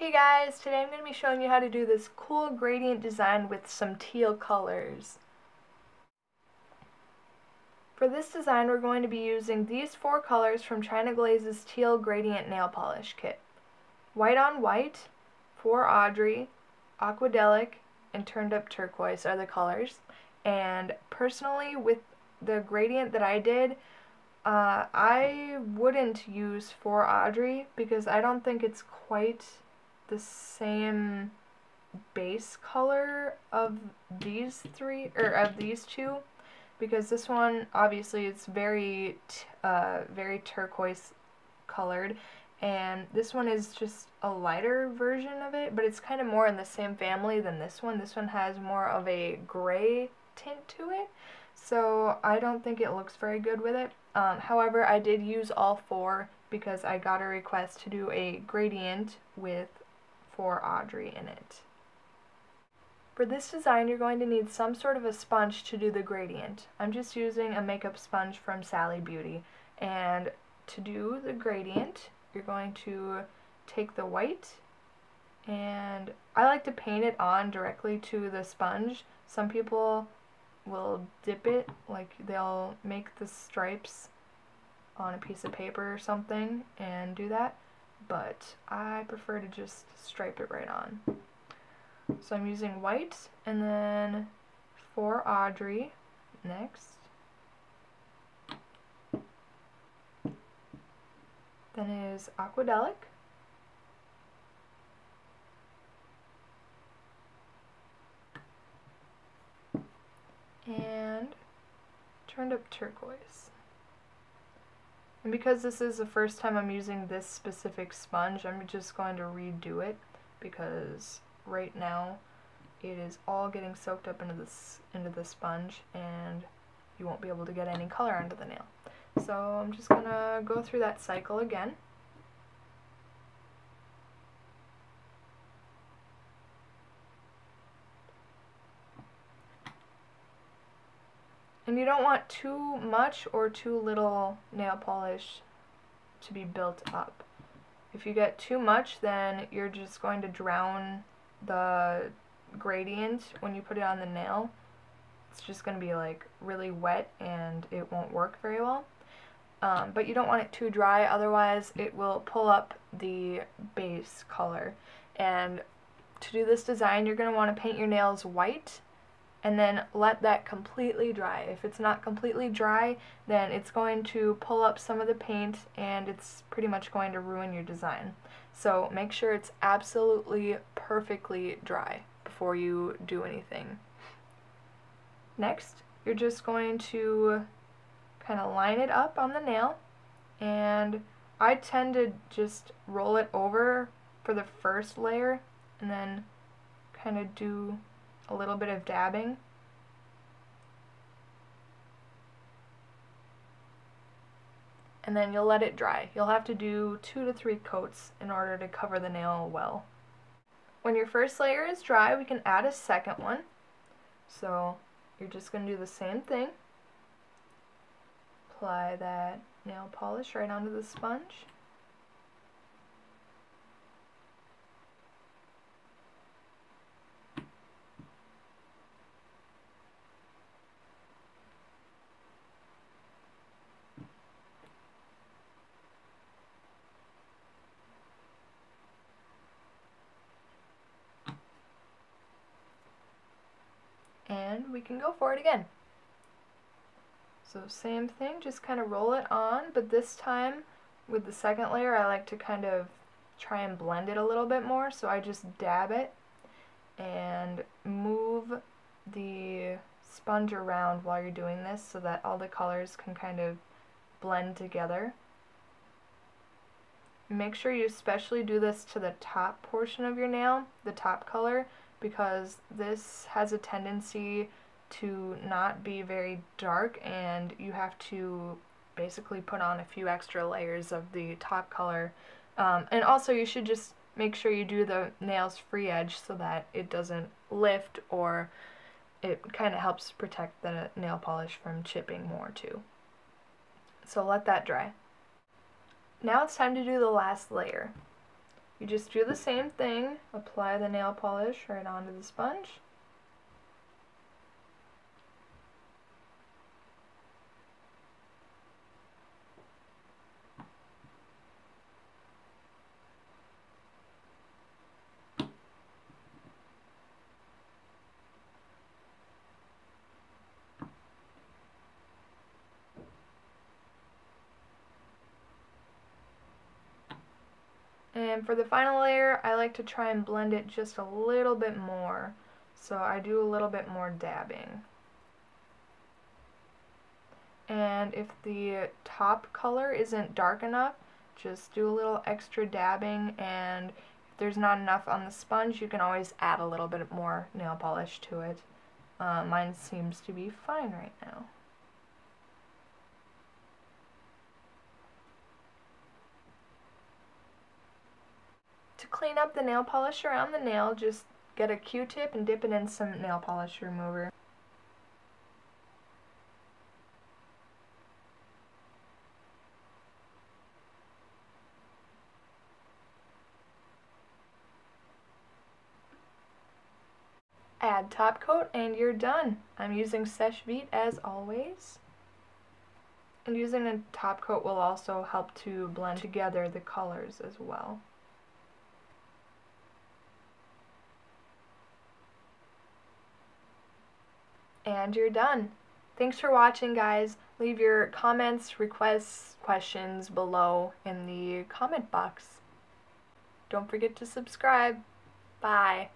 Hey guys, today I'm going to be showing you how to do this cool gradient design with some teal colors. For this design we're going to be using these four colors from Glazes Teal Gradient Nail Polish Kit. White on White, for Audrey, Aquadelic, and Turned Up Turquoise are the colors. And personally, with the gradient that I did, I wouldn't use for Audrey because I don't think it's quite the same base color of these two, because this one obviously it's very turquoise colored, and this one is just a lighter version of it, but it's kind of more in the same family than this one. This one has more of a gray tint to it, so I don't think it looks very good with it. However, I did use all four because I got a request to do a gradient with for Audrey in it. For this design, you're going to need some sort of a sponge to do the gradient. I'm just using a makeup sponge from Sally Beauty. And to do the gradient, you're going to take the white, and I like to paint it on directly to the sponge. Some people will dip it, like they'll make the stripes on a piece of paper or something and do that, but I prefer to just stripe it right on. So I'm using white, and then for Audrey next, then is Aquadelic, and Turned Up Turquoise. And because this is the first time I'm using this specific sponge, I'm just going to redo it because right now it is all getting soaked up into the sponge, and you won't be able to get any color onto the nail. So I'm just gonna go through that cycle again. And you don't want too much or too little nail polish to be built up. If you get too much, then you're just going to drown the gradient when you put it on the nail. It's just going to be like really wet and it won't work very well. But you don't want it too dry, otherwise it will pull up the base color. And to do this design, you're going to want to paint your nails white and then let that completely dry. If it's not completely dry, then it's going to pull up some of the paint and it's pretty much going to ruin your design. So make sure it's absolutely perfectly dry before you do anything. Next, you're just going to kind of line it up on the nail, and I tend to just roll it over for the first layer and then kind of do a little bit of dabbing. And then you'll let it dry. You'll have to do 2 to 3 coats in order to cover the nail well. When your first layer is dry, we can add a second one. So you're just going to do the same thing. Apply that nail polish right onto the sponge. And we can go for it again. So same thing, just kind of roll it on, but this time with the second layer I like to kind of try and blend it a little bit more, so I just dab it and move the sponge around while you're doing this so that all the colors can kind of blend together. Make sure you especially do this to the top portion of your nail, the top color, because this has a tendency to not be very dark, and you have to basically put on a few extra layers of the top color. And also you should just make sure you do the nails free edge so that it doesn't lift, or it kind of helps protect the nail polish from chipping more too. So let that dry. Now it's time to do the last layer. You just do the same thing, apply the nail polish right onto the sponge. And for the final layer, I like to try and blend it just a little bit more. So I do a little bit more dabbing. And if the top color isn't dark enough, just do a little extra dabbing, and if there's not enough on the sponge, you can always add a little bit more nail polish to it. Mine seems to be fine right now. To clean up the nail polish around the nail, just get a Q-tip and dip it in some nail polish remover. Add top coat and you're done. I'm using Seche Vite as always. And using a top coat will also help to blend together the colors as well. And you're done. Thanks for watching, guys. Leave your comments, requests, questions below in the comment box. Don't forget to subscribe. Bye.